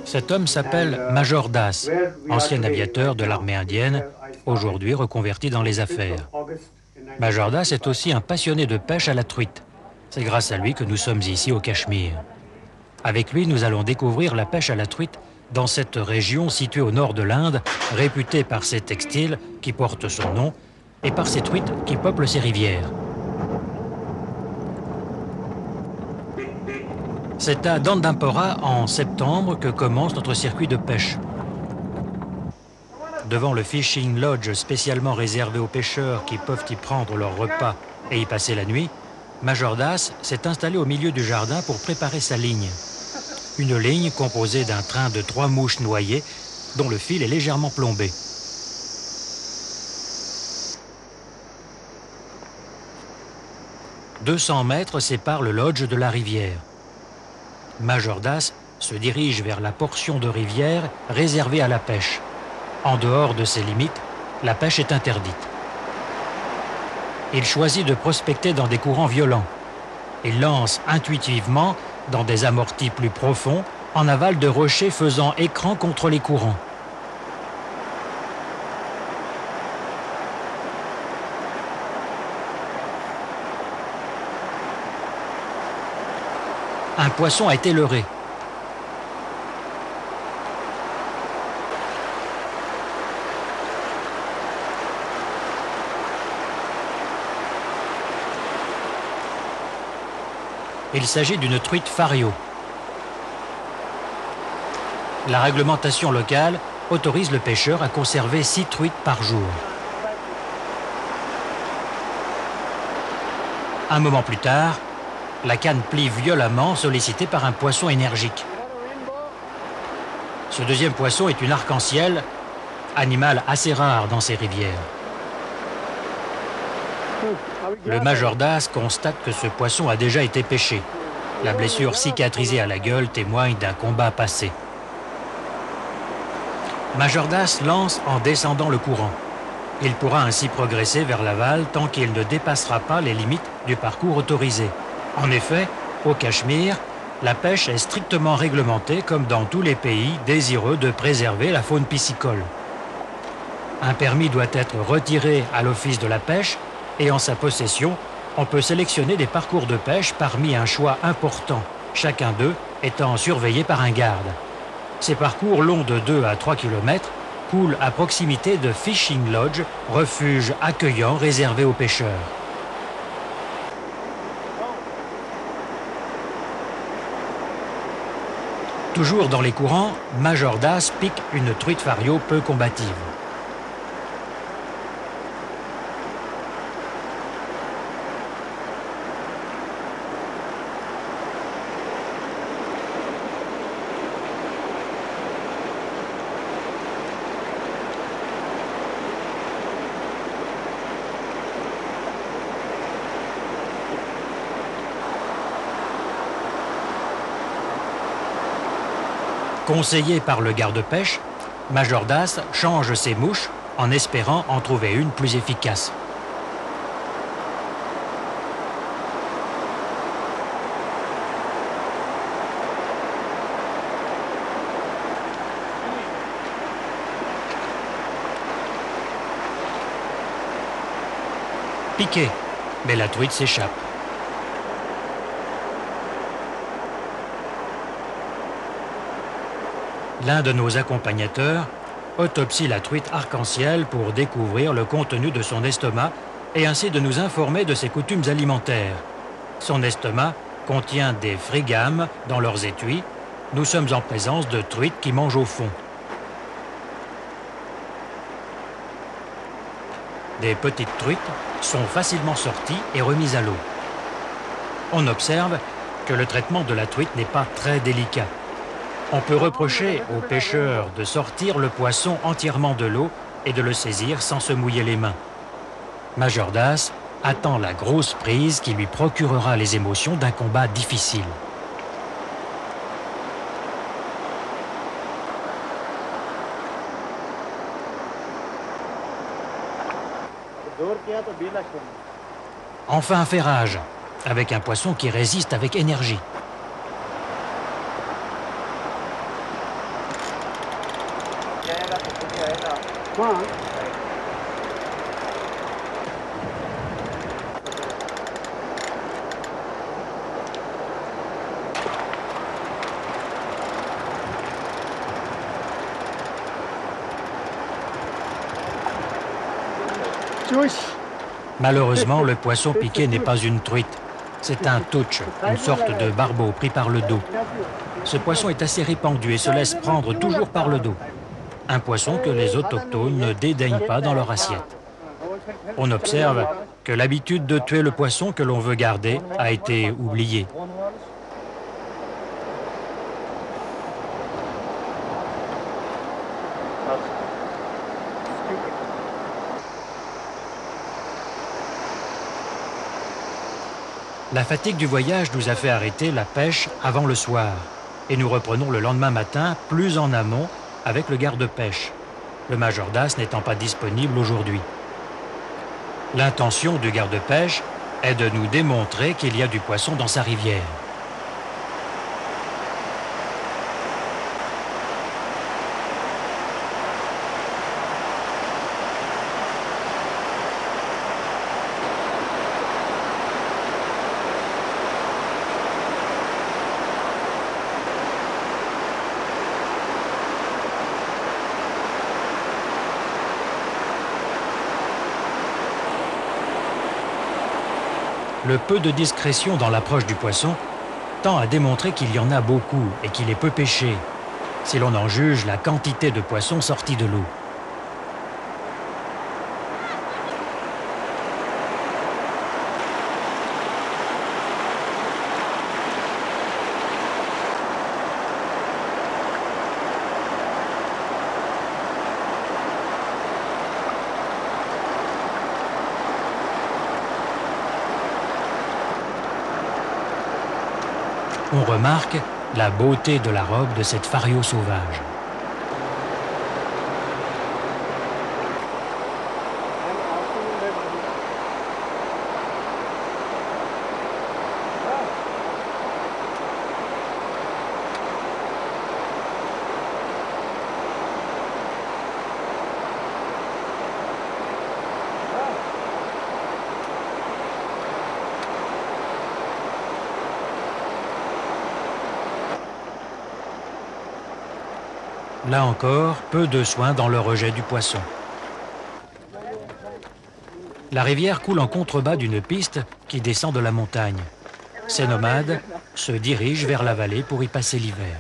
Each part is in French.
Cet homme s'appelle Major Das, ancien aviateur de l'armée indienne, aujourd'hui reconverti dans les affaires. Major Das est aussi un passionné de pêche à la truite. C'est grâce à lui que nous sommes ici au Cachemire. Avec lui, nous allons découvrir la pêche à la truite dans cette région située au nord de l'Inde, réputée par ses textiles qui portent son nom et par ses truites qui peuplent ses rivières. C'est à Dandampora en septembre que commence notre circuit de pêche. Devant le Fishing Lodge spécialement réservé aux pêcheurs qui peuvent y prendre leur repas et y passer la nuit, Major Das s'est installé au milieu du jardin pour préparer sa ligne. Une ligne composée d'un train de 3 mouches noyées dont le fil est légèrement plombé. « 200 mètres séparent le lodge de la rivière. Major Das se dirige vers la portion de rivière réservée à la pêche. En dehors de ces limites, la pêche est interdite. Il choisit de prospecter dans des courants violents. Il lance intuitivement dans des amortis plus profonds, en aval de rochers faisant écran contre les courants. Un poisson a été leurré. Il s'agit d'une truite fario. La réglementation locale autorise le pêcheur à conserver 6 truites par jour. Un moment plus tard, la canne plie violemment, sollicitée par un poisson énergique. Ce deuxième poisson est une arc-en-ciel, animal assez rare dans ces rivières. Le Major Das constate que ce poisson a déjà été pêché. La blessure cicatrisée à la gueule témoigne d'un combat passé. Major Das lance en descendant le courant. Il pourra ainsi progresser vers l'aval tant qu'il ne dépassera pas les limites du parcours autorisé. En effet, au Cachemire, la pêche est strictement réglementée comme dans tous les pays désireux de préserver la faune piscicole. Un permis doit être retiré à l'office de la pêche et en sa possession, on peut sélectionner des parcours de pêche parmi un choix important, chacun d'eux étant surveillé par un garde. Ces parcours longs de 2 à 3 km coulent à proximité de Fishing Lodge, refuge accueillant réservé aux pêcheurs. Toujours dans les courants, Major Das pique une truite fario peu combative. Conseillé par le garde-pêche, Major Das change ses mouches en espérant en trouver une plus efficace. Piqué, mais la truite s'échappe. L'un de nos accompagnateurs autopsie la truite arc-en-ciel pour découvrir le contenu de son estomac et ainsi de nous informer de ses coutumes alimentaires. Son estomac contient des phrygames dans leurs étuis. Nous sommes en présence de truites qui mangent au fond. Des petites truites sont facilement sorties et remises à l'eau. On observe que le traitement de la truite n'est pas très délicat. On peut reprocher aux pêcheurs de sortir le poisson entièrement de l'eau et de le saisir sans se mouiller les mains. Major Das attend la grosse prise qui lui procurera les émotions d'un combat difficile. Enfin un ferrage. avec un poisson qui résiste avec énergie. Malheureusement, le poisson piqué n'est pas une truite. C'est un touch, une sorte de barbeau pris par le dos. Ce poisson est assez répandu et se laisse prendre toujours par le dos. Un poisson que les autochtones ne dédaignent pas dans leur assiette. On observe que l'habitude de tuer le poisson que l'on veut garder a été oubliée. La fatigue du voyage nous a fait arrêter la pêche avant le soir. Et nous reprenons le lendemain matin, plus en amont, avec le garde-pêche, le Major Das n'étant pas disponible aujourd'hui. L'intention du garde-pêche est de nous démontrer qu'il y a du poisson dans sa rivière. Le peu de discrétion dans l'approche du poisson tend à démontrer qu'il y en a beaucoup et qu'il est peu pêché, si l'on en juge la quantité de poissons sortis de l'eau. On remarque la beauté de la robe de cette fario sauvage. Là encore, peu de soin dans le rejet du poisson. La rivière coule en contrebas d'une piste qui descend de la montagne. Ces nomades se dirigent vers la vallée pour y passer l'hiver.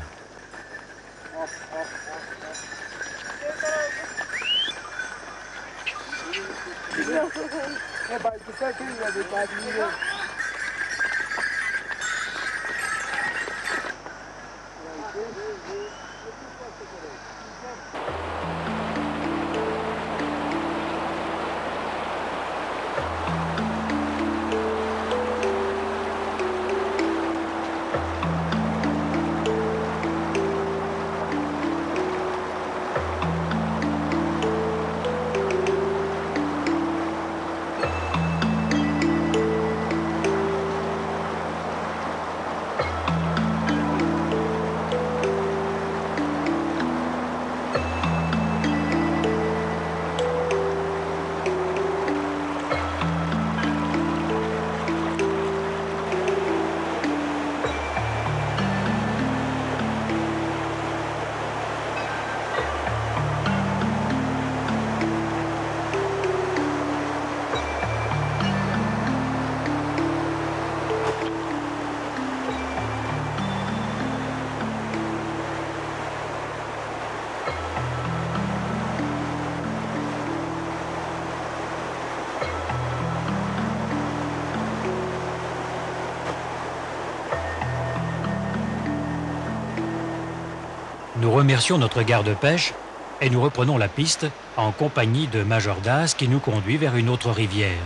Nous remercions notre garde-pêche et nous reprenons la piste en compagnie de Major Das qui nous conduit vers une autre rivière.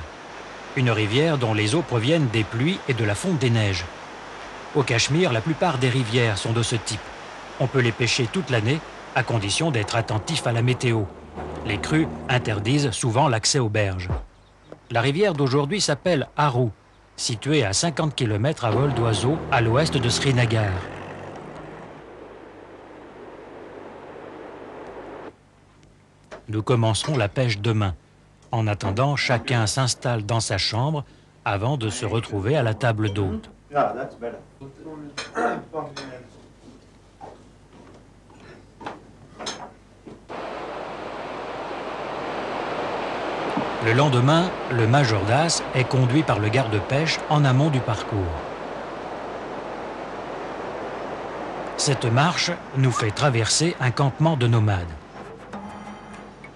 Une rivière dont les eaux proviennent des pluies et de la fonte des neiges. Au Cachemire, la plupart des rivières sont de ce type. On peut les pêcher toute l'année à condition d'être attentif à la météo. Les crues interdisent souvent l'accès aux berges. La rivière d'aujourd'hui s'appelle Aru située à 50 km à vol d'oiseau à l'ouest de Srinagar. Nous commencerons la pêche demain. En attendant, chacun s'installe dans sa chambre avant de se retrouver à la table d'hôte. Le lendemain, le Major Das est conduit par le garde-pêche en amont du parcours. Cette marche nous fait traverser un campement de nomades.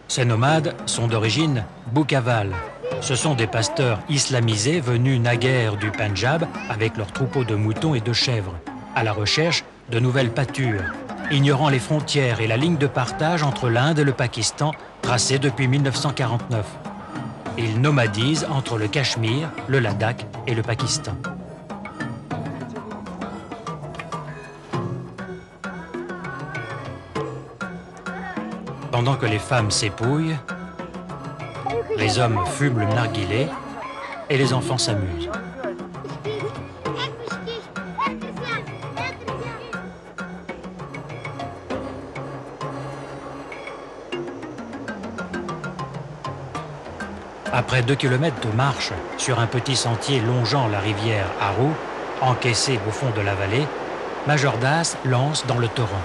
Ces nomades sont d'origine Boukaval. Ce sont des pasteurs islamisés venus naguère du Pendjab avec leurs troupeaux de moutons et de chèvres, à la recherche de nouvelles pâtures, ignorant les frontières et la ligne de partage entre l'Inde et le Pakistan tracée depuis 1949. Ils nomadisent entre le Cachemire, le Ladakh et le Pakistan. Pendant que les femmes s'épouillent, les hommes fument le narguilé et les enfants s'amusent. Après 2 kilomètres de marche sur un petit sentier longeant la rivière Aru, encaissé au fond de la vallée, Major Das lance dans le torrent.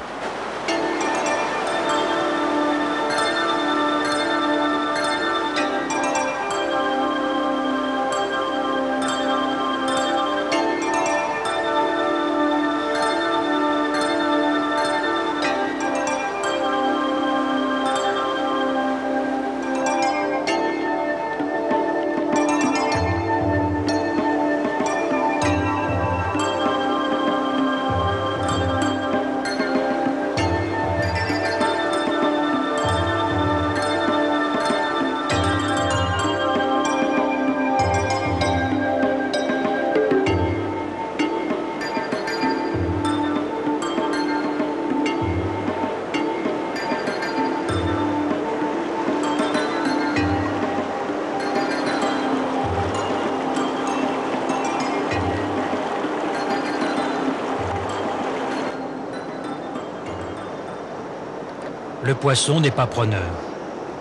Le poisson n'est pas preneur.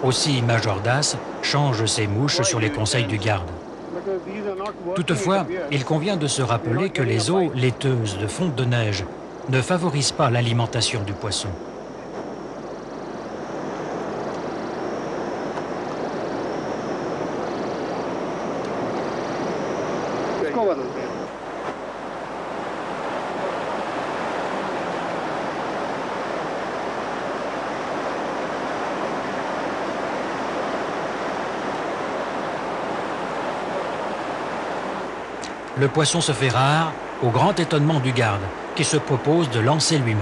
Aussi, Major Das change ses mouches sur les conseils du garde. Toutefois, il convient de se rappeler que les eaux laiteuses de fonte de neige ne favorisent pas l'alimentation du poisson. Le poisson se fait rare, au grand étonnement du garde, qui se propose de lancer lui-même.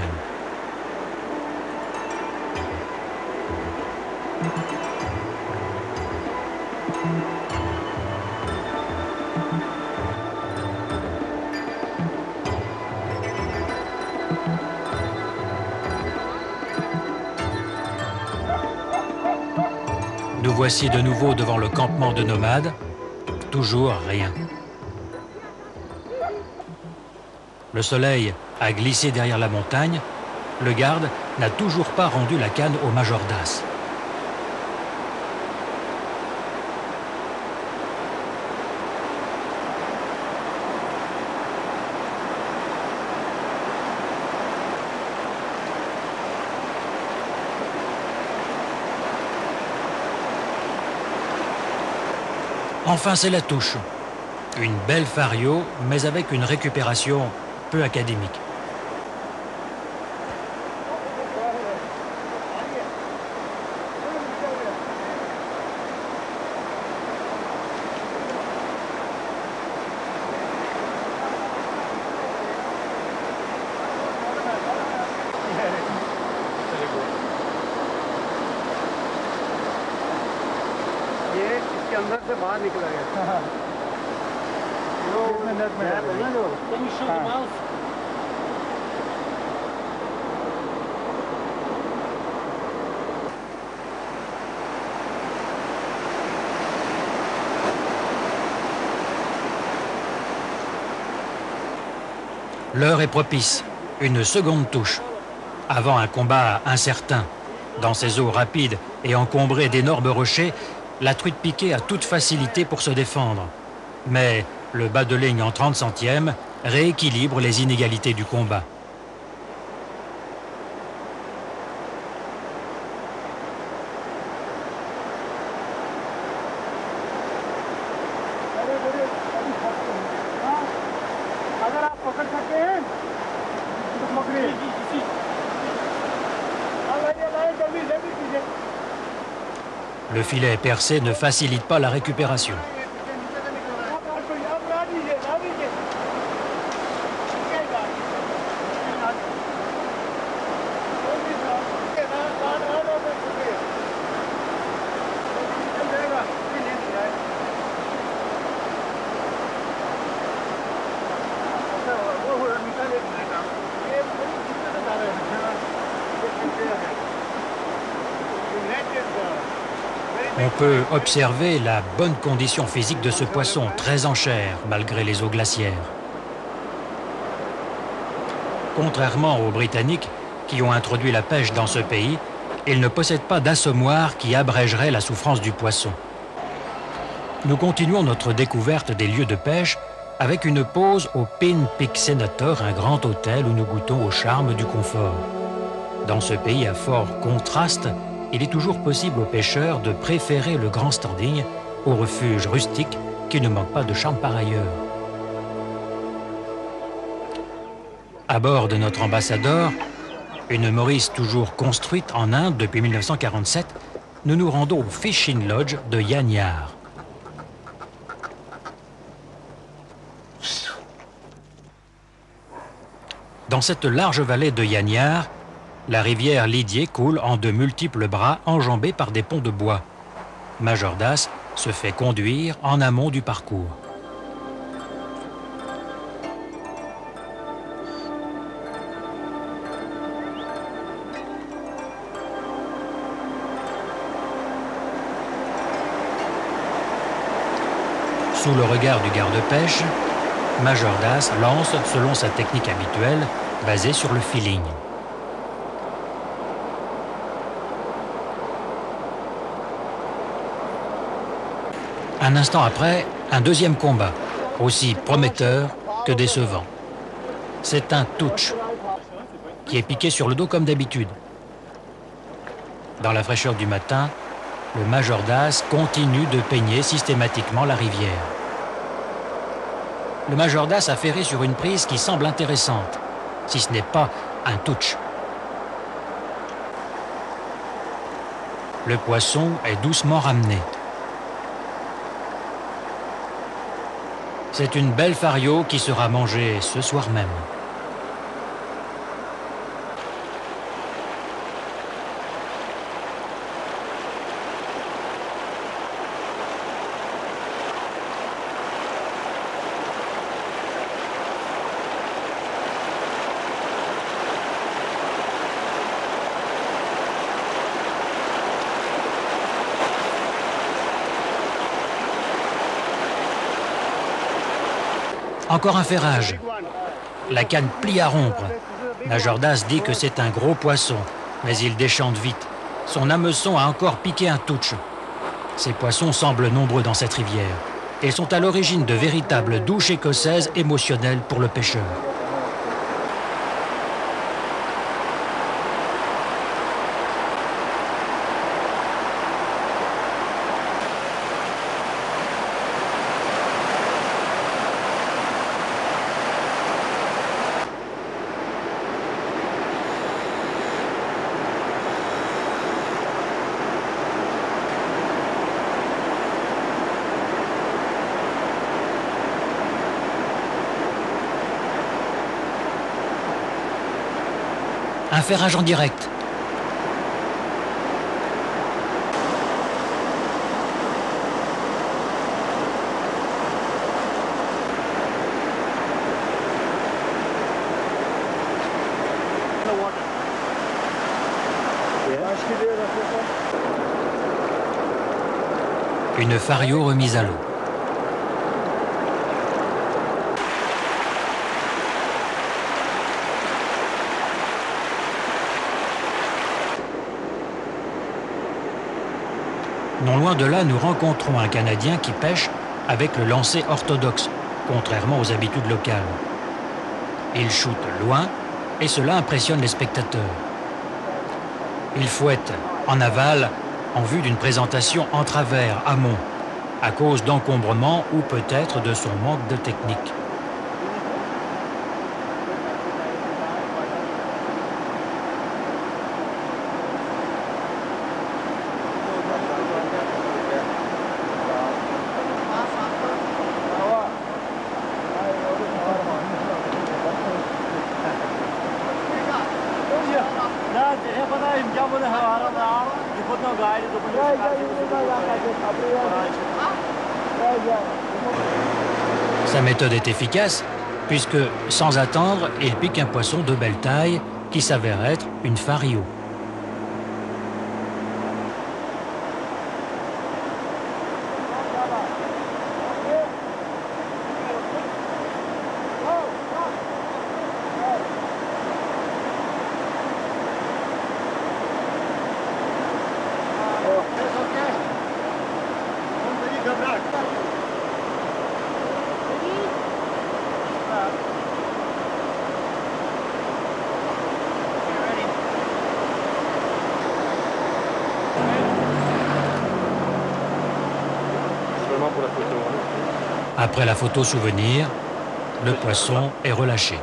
Nous voici de nouveau devant le campement de nomades. Toujours rien. Le soleil a glissé derrière la montagne. Le garde n'a toujours pas rendu la canne au Major Das. Enfin, c'est la touche. Une belle fario, mais avec une récupération peu académique. अंदर से बाहर निकला गया। Can you show the mouth? L'heure est propice. Une seconde touche. Avant un combat incertain, dans ces eaux rapides et encombrées d'énormes rochers, la truite piquée a toute facilité pour se défendre. Mais le bas de ligne en 30 centièmes rééquilibre les inégalités du combat. Le filet percé ne facilite pas la récupération. On peut observer la bonne condition physique de ce poisson, très en chair, malgré les eaux glaciaires. Contrairement aux Britanniques, qui ont introduit la pêche dans ce pays, ils ne possèdent pas d'assommoir qui abrégerait la souffrance du poisson. Nous continuons notre découverte des lieux de pêche avec une pause au Pin Peak Senator, un grand hôtel où nous goûtons au charme du confort. Dans ce pays à fort contraste, il est toujours possible aux pêcheurs de préférer le grand standing au refuge rustique qui ne manque pas de charme par ailleurs. À bord de notre ambassadeur, une Maurice toujours construite en Inde depuis 1947, nous nous rendons au Fishing Lodge de Yanyar. Dans cette large vallée de Yanyar, la rivière Lidier coule en de multiples bras enjambés par des ponts de bois. Majordas se fait conduire en amont du parcours. Sous le regard du garde-pêche, Majordas lance selon sa technique habituelle, basée sur le feeling. Un instant après, un deuxième combat, aussi prometteur que décevant. C'est un touch qui est piqué sur le dos comme d'habitude. Dans la fraîcheur du matin, le Majordas continue de peigner systématiquement la rivière. Le Majordas a ferré sur une prise qui semble intéressante, si ce n'est pas un touch. Le poisson est doucement ramené. C'est une belle fario qui sera mangée ce soir même. Encore un ferrage. La canne plie à rompre. Majordas dit que c'est un gros poisson, mais il déchante vite. Son hameçon a encore piqué un touch. Ces poissons semblent nombreux dans cette rivière et sont à l'origine de véritables douches écossaises émotionnelles pour le pêcheur. Un ferrage en direct. Une fario remise à l'eau. Non loin de là, nous rencontrons un Canadien qui pêche avec le lancer orthodoxe, contrairement aux habitudes locales. Il shoote loin et cela impressionne les spectateurs. Il fouette en aval en vue d'une présentation en travers, amont, à cause d'encombrement ou peut-être de son manque de technique. Sa méthode est efficace puisque, sans attendre, il pique un poisson de belle taille qui s'avère être une fario. Après la photo souvenir, le poisson est relâché.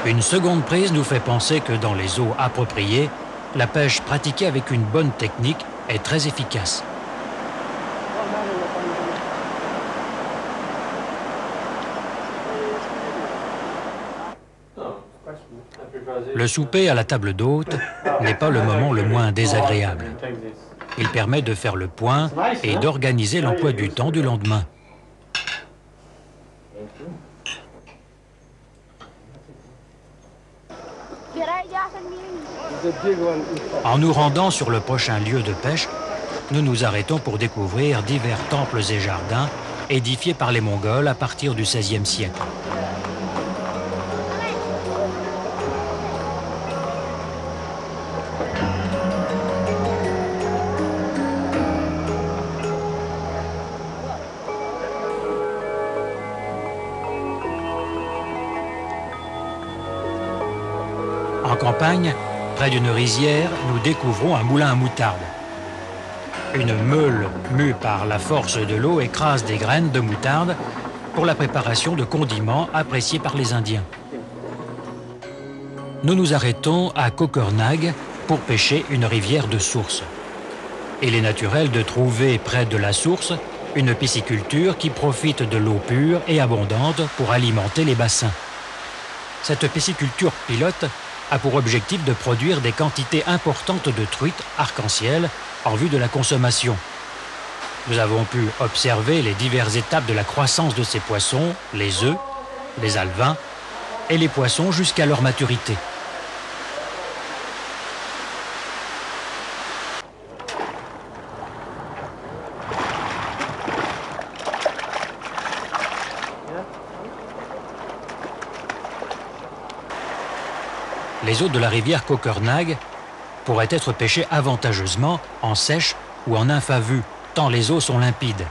Une seconde prise nous fait penser que dans les eaux appropriées, la pêche pratiquée avec une bonne technique est très efficace. Le souper à la table d'hôte n'est pas le moment le moins désagréable. Il permet de faire le point et d'organiser l'emploi du temps du lendemain. En nous rendant sur le prochain lieu de pêche, nous nous arrêtons pour découvrir divers temples et jardins édifiés par les Mongols à partir du XVIe siècle. En campagne, près d'une rizière, nous découvrons un moulin à moutarde. Une meule mue par la force de l'eau écrase des graines de moutarde pour la préparation de condiments appréciés par les Indiens. Nous nous arrêtons à Kokernag pour pêcher une rivière de source. Il est naturel de trouver près de la source une pisciculture qui profite de l'eau pure et abondante pour alimenter les bassins. Cette pisciculture pilote a pour objectif de produire des quantités importantes de truites arc-en-ciel en vue de la consommation. Nous avons pu observer les diverses étapes de la croissance de ces poissons, les œufs, les alevins et les poissons jusqu'à leur maturité. Les eaux de la rivière Kokernag pourraient être pêchées avantageusement en sèche ou en nymphe à vue, tant les eaux sont limpides.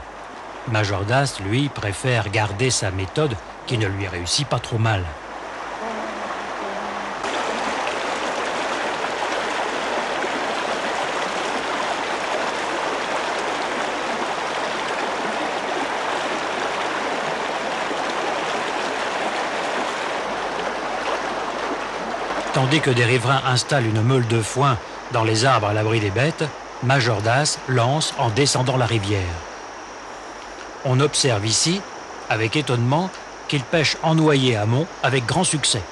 Majordas, lui, préfère garder sa méthode qui ne lui réussit pas trop mal. Tandis que des riverains installent une meule de foin dans les arbres à l'abri des bêtes, Majordas lance en descendant la rivière. On observe ici, avec étonnement, qu'il pêche en noyer amont avec grand succès.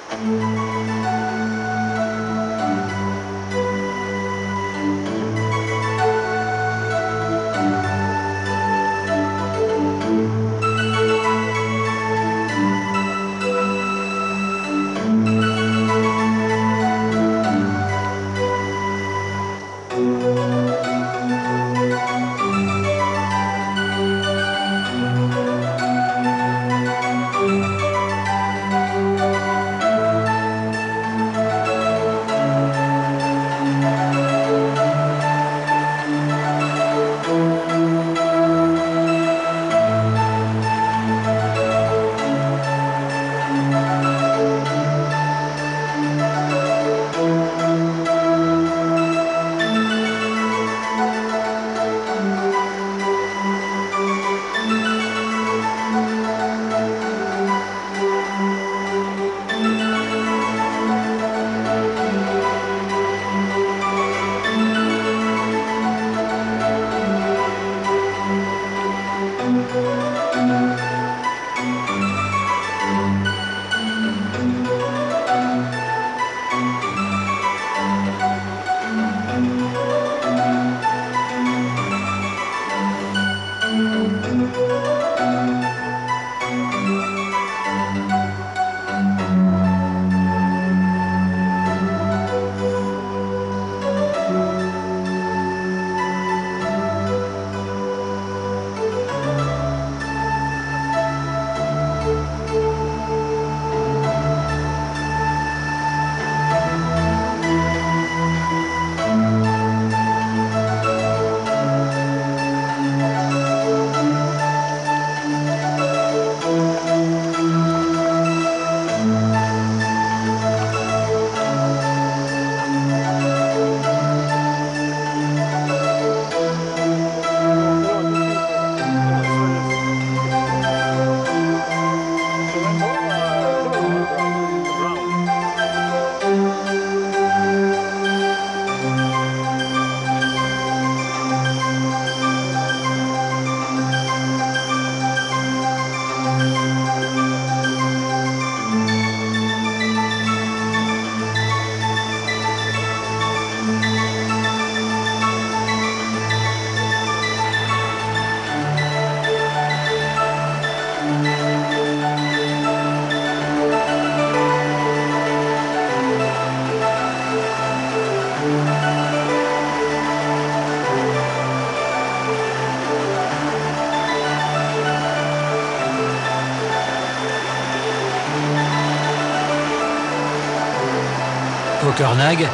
Kokernag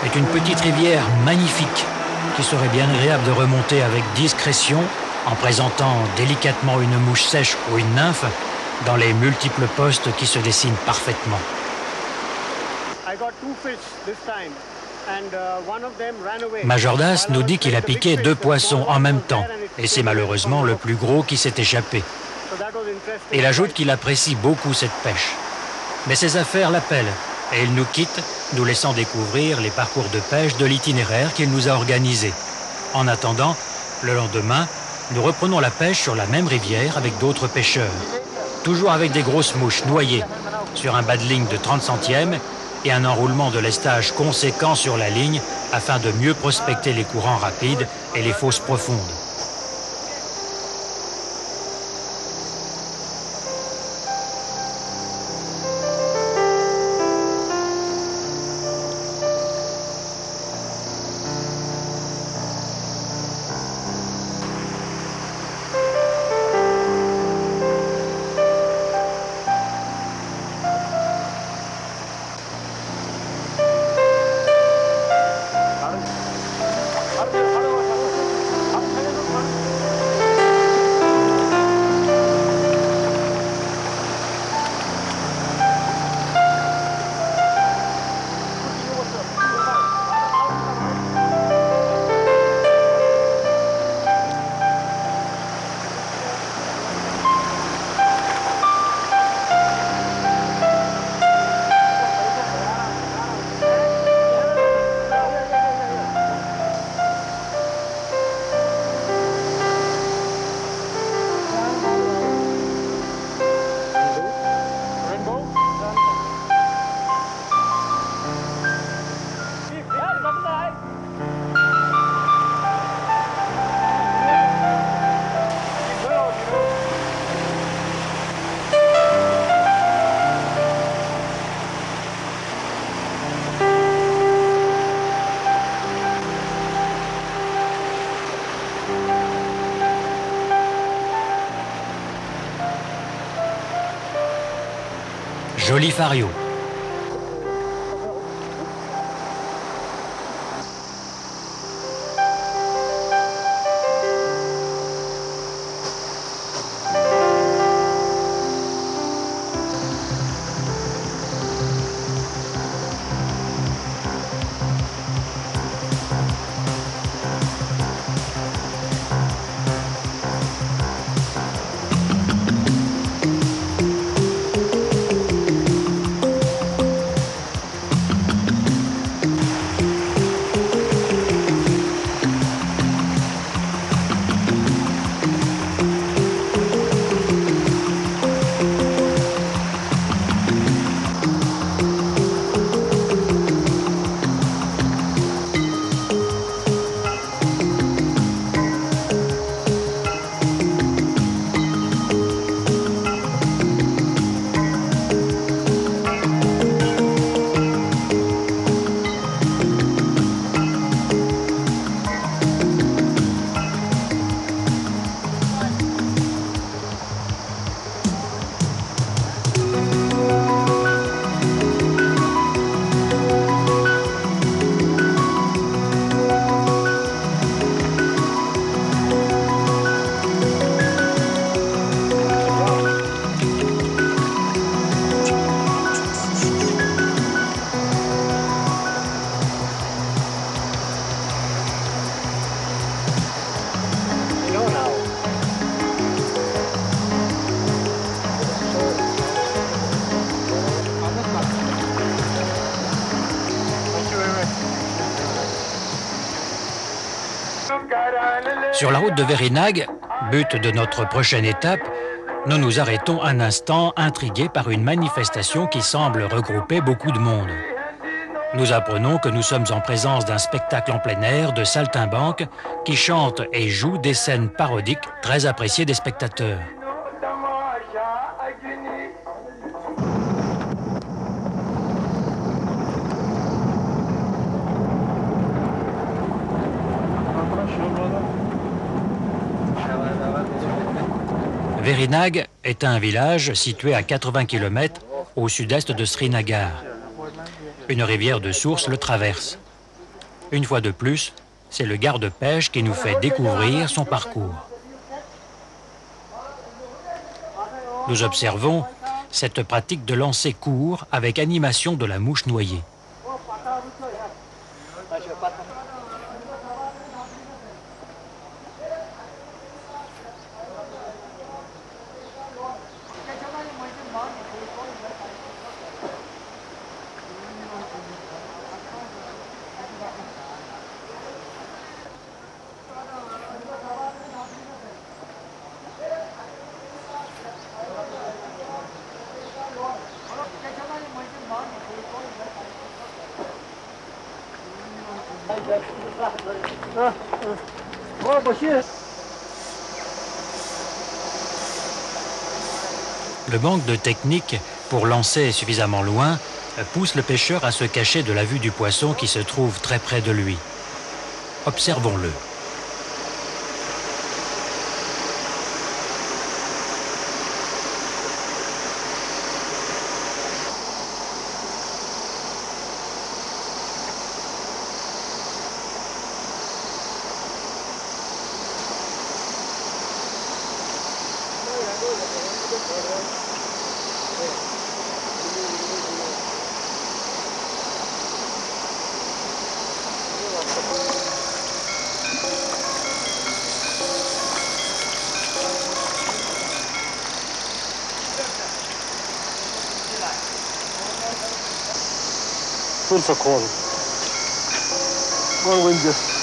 est une petite rivière magnifique qui serait bien agréable de remonter avec discrétion en présentant délicatement une mouche sèche ou une nymphe dans les multiples postes qui se dessinent parfaitement. Major Das nous dit qu'il a piqué 2 poissons en même temps et c'est malheureusement le plus gros qui s'est échappé. Il ajoute qu'il apprécie beaucoup cette pêche. Mais ses affaires l'appellent et il nous quitte, nous laissant découvrir les parcours de pêche de l'itinéraire qu'il nous a organisé. En attendant, le lendemain, nous reprenons la pêche sur la même rivière avec d'autres pêcheurs. Toujours avec des grosses mouches noyées sur un bas de ligne de 30 centièmes et un enroulement de lestage conséquent sur la ligne afin de mieux prospecter les courants rapides et les fosses profondes. Joli Fario. Sur la route de Verinag, but de notre prochaine étape, nous nous arrêtons un instant intrigués par une manifestation qui semble regrouper beaucoup de monde. Nous apprenons que nous sommes en présence d'un spectacle en plein air de saltimbanques qui chantent et jouent des scènes parodiques très appréciées des spectateurs. Verinag est un village situé à 80 km au sud-est de Srinagar. Une rivière de source le traverse. Une fois de plus, c'est le garde-pêche qui nous fait découvrir son parcours. Nous observons cette pratique de lancer court avec animation de la mouche noyée. Le manque de technique pour lancer suffisamment loin pousse le pêcheur à se cacher de la vue du poisson qui se trouve très près de lui. Observons-le. Full call. One wind just.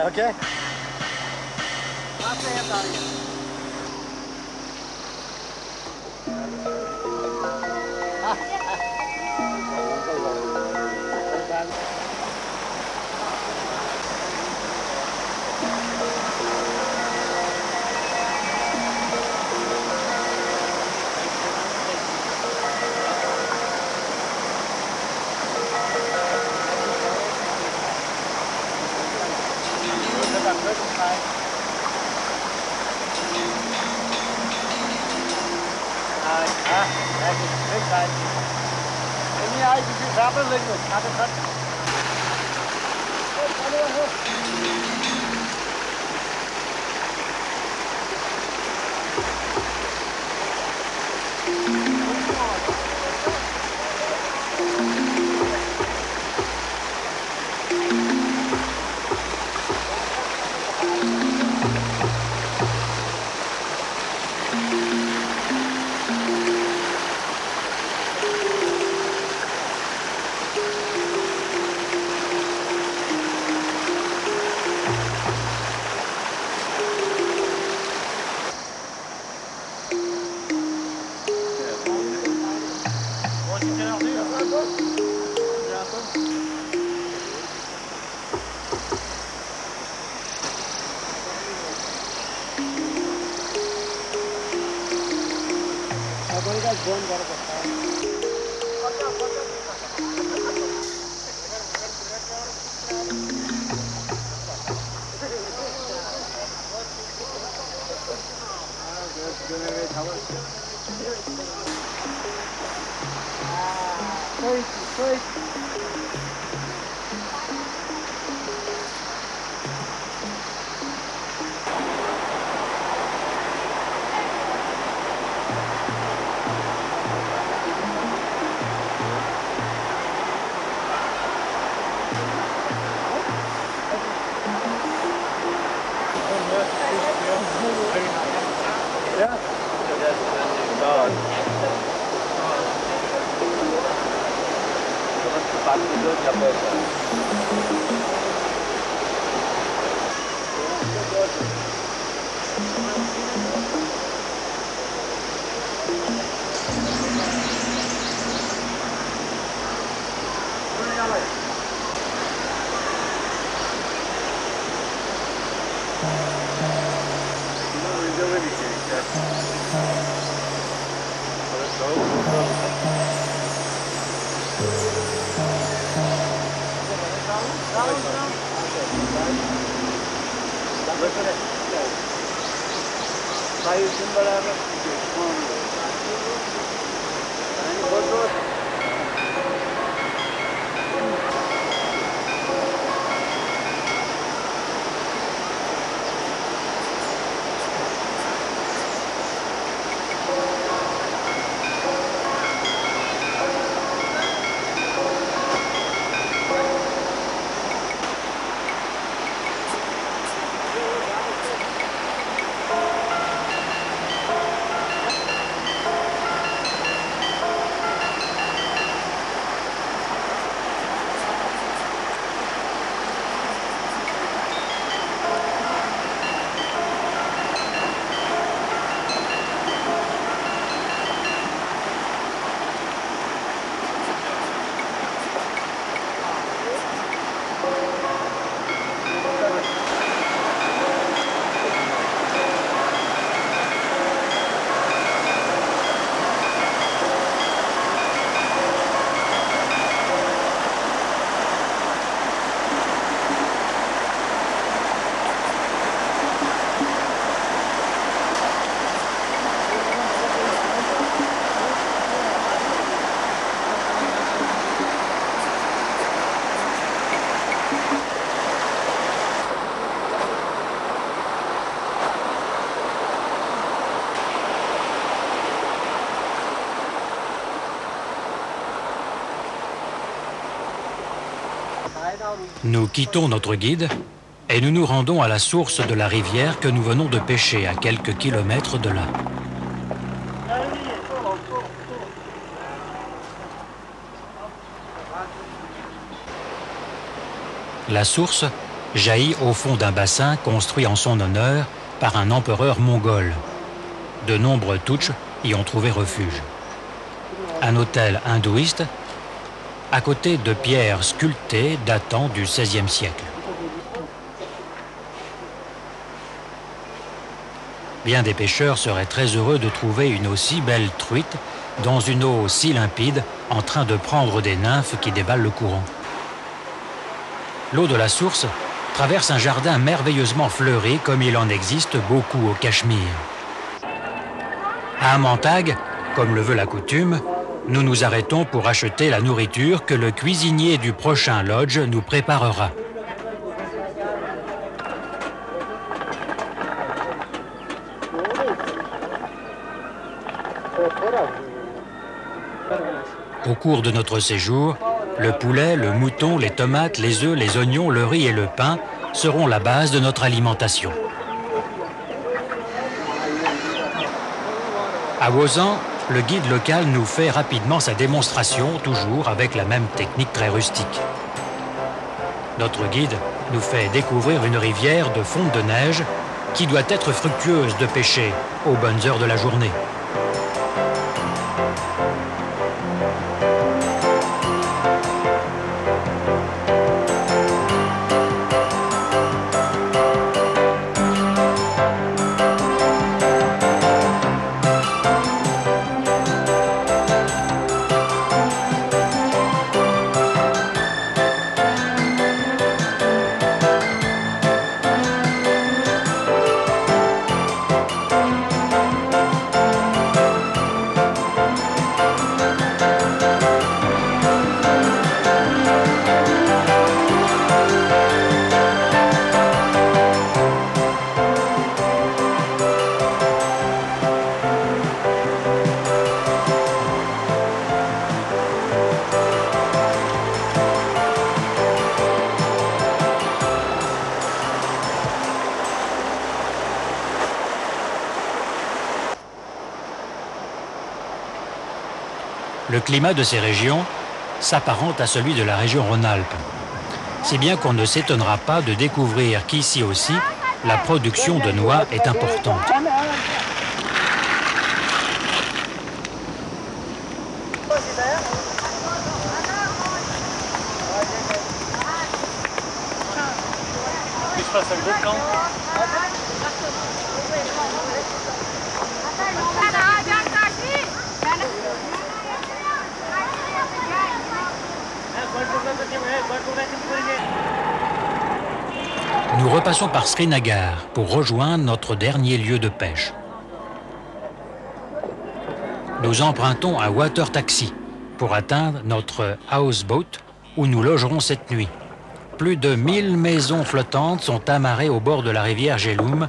Okay. Nous quittons notre guide et nous nous rendons à la source de la rivière que nous venons de pêcher à quelques kilomètres de là. La source jaillit au fond d'un bassin construit en son honneur par un empereur mongol. De nombreux Touches y ont trouvé refuge. Un hôtel hindouiste à côté de pierres sculptées datant du XVIe siècle. Bien des pêcheurs seraient très heureux de trouver une aussi belle truite dans une eau si limpide en train de prendre des nymphes qui déballent le courant. L'eau de la source traverse un jardin merveilleusement fleuri comme il en existe beaucoup au Cachemire. À Amantag, comme le veut la coutume, nous nous arrêtons pour acheter la nourriture que le cuisinier du prochain lodge nous préparera. Au cours de notre séjour, le poulet, le mouton, les tomates, les œufs, les oignons, le riz et le pain seront la base de notre alimentation. À Wozan, le guide local nous fait rapidement sa démonstration, toujours avec la même technique très rustique. Notre guide nous fait découvrir une rivière de fonte de neige qui doit être fructueuse de pêcher aux bonnes heures de la journée. Le climat de ces régions s'apparente à celui de la région Rhône-Alpes. Si bien qu'on ne s'étonnera pas de découvrir qu'ici aussi, la production de noix est importante. Nous repassons par Srinagar pour rejoindre notre dernier lieu de pêche. Nous empruntons un water taxi pour atteindre notre houseboat où nous logerons cette nuit. Plus de 1000 maisons flottantes sont amarrées au bord de la rivière Jhelum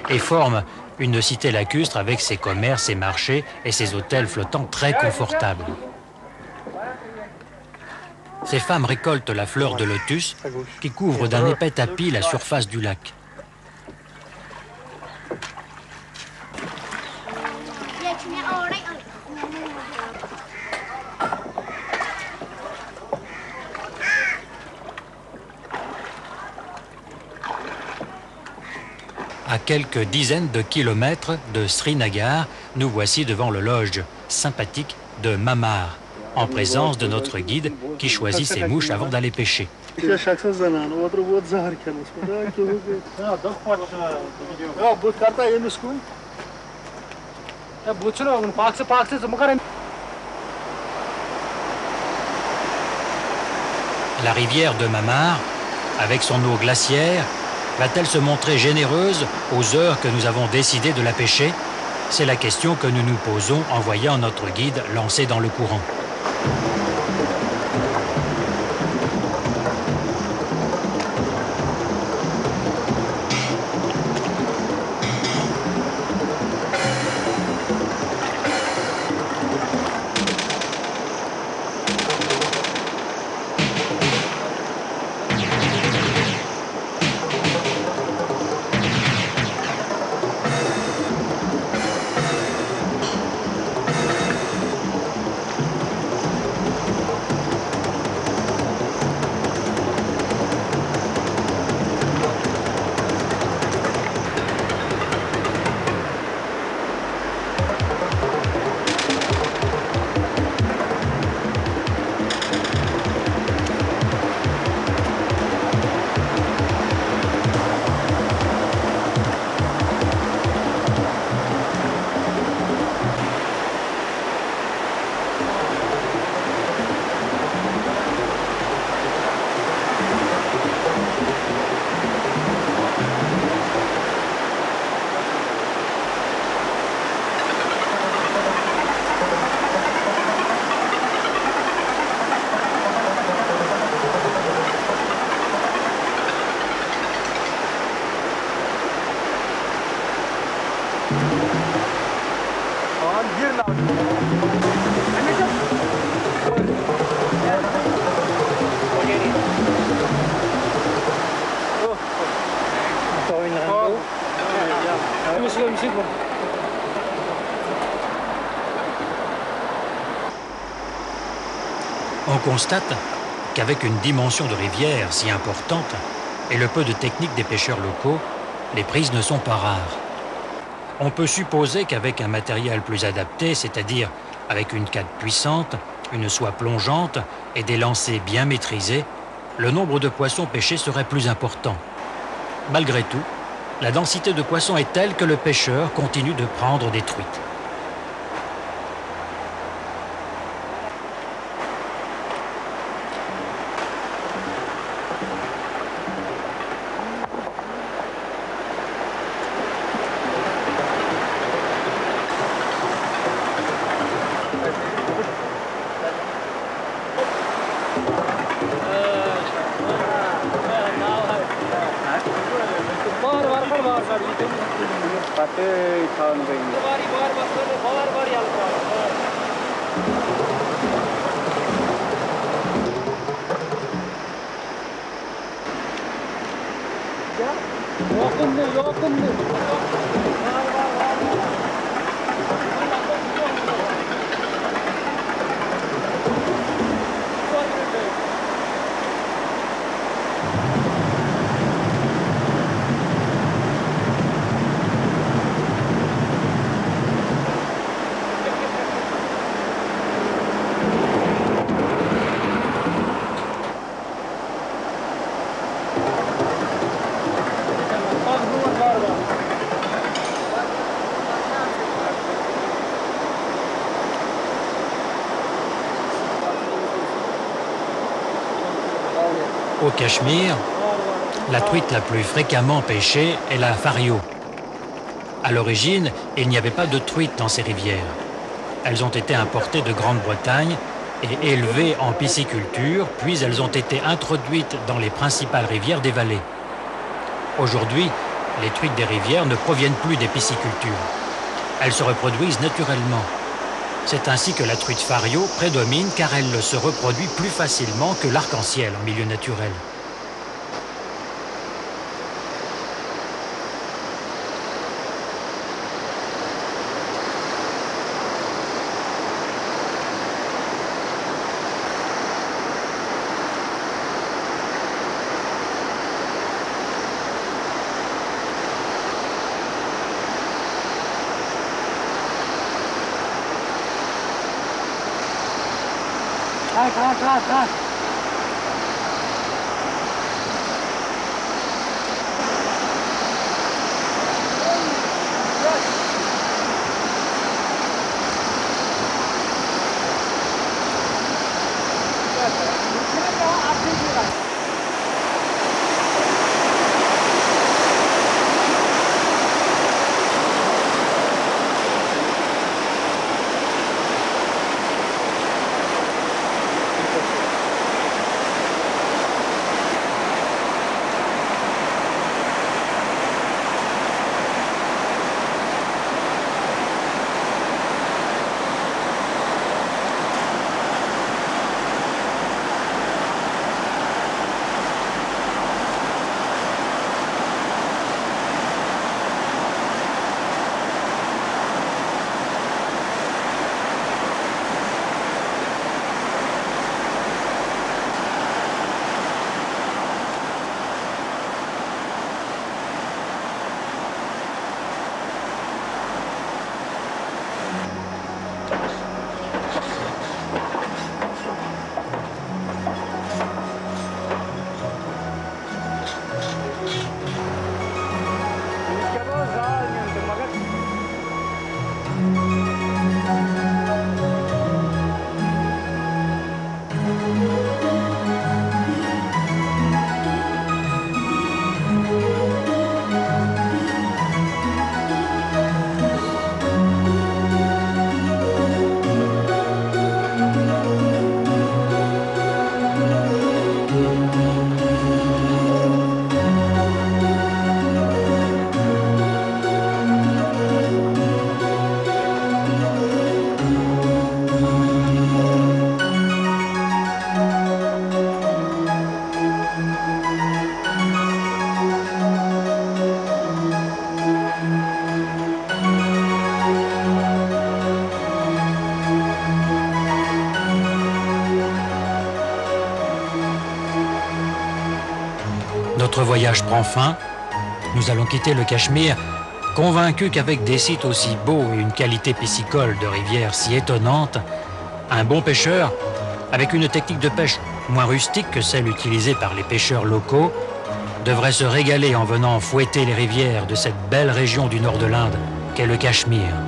et forment une cité lacustre avec ses commerces, ses marchés et ses hôtels flottants très confortables. Ces femmes récoltent la fleur de lotus qui couvre d'un épais tapis la surface du lac. À quelques dizaines de kilomètres de Srinagar, nous voici devant le lodge sympathique de Mamar, en présence de notre guide qui choisit ses mouches avant d'aller pêcher. La rivière de Mamar, avec son eau glaciaire, va-t-elle se montrer généreuse aux heures que nous avons décidé de la pêcher? C'est la question que nous nous posons en voyant notre guide lancer dans le courant. On constate qu'avec une dimension de rivière si importante et le peu de technique des pêcheurs locaux, les prises ne sont pas rares. On peut supposer qu'avec un matériel plus adapté, c'est-à-dire avec une canne puissante, une soie plongeante et des lancers bien maîtrisés, le nombre de poissons pêchés serait plus important. Malgré tout, la densité de poissons est telle que le pêcheur continue de prendre des truites. Au Cachemire, la truite la plus fréquemment pêchée est la fario. À l'origine, il n'y avait pas de truite dans ces rivières. Elles ont été importées de Grande-Bretagne et élevées en pisciculture, puis elles ont été introduites dans les principales rivières des vallées. Aujourd'hui, les truites des rivières ne proviennent plus des piscicultures. Elles se reproduisent naturellement. C'est ainsi que la truite fario prédomine car elle se reproduit plus facilement que l'arc-en-ciel en milieu naturel. Notre voyage prend fin. Nous allons quitter le Cachemire, convaincus qu'avec des sites aussi beaux et une qualité piscicole de rivières si étonnante, un bon pêcheur, avec une technique de pêche moins rustique que celle utilisée par les pêcheurs locaux, devrait se régaler en venant fouetter les rivières de cette belle région du nord de l'Inde qu'est le Cachemire.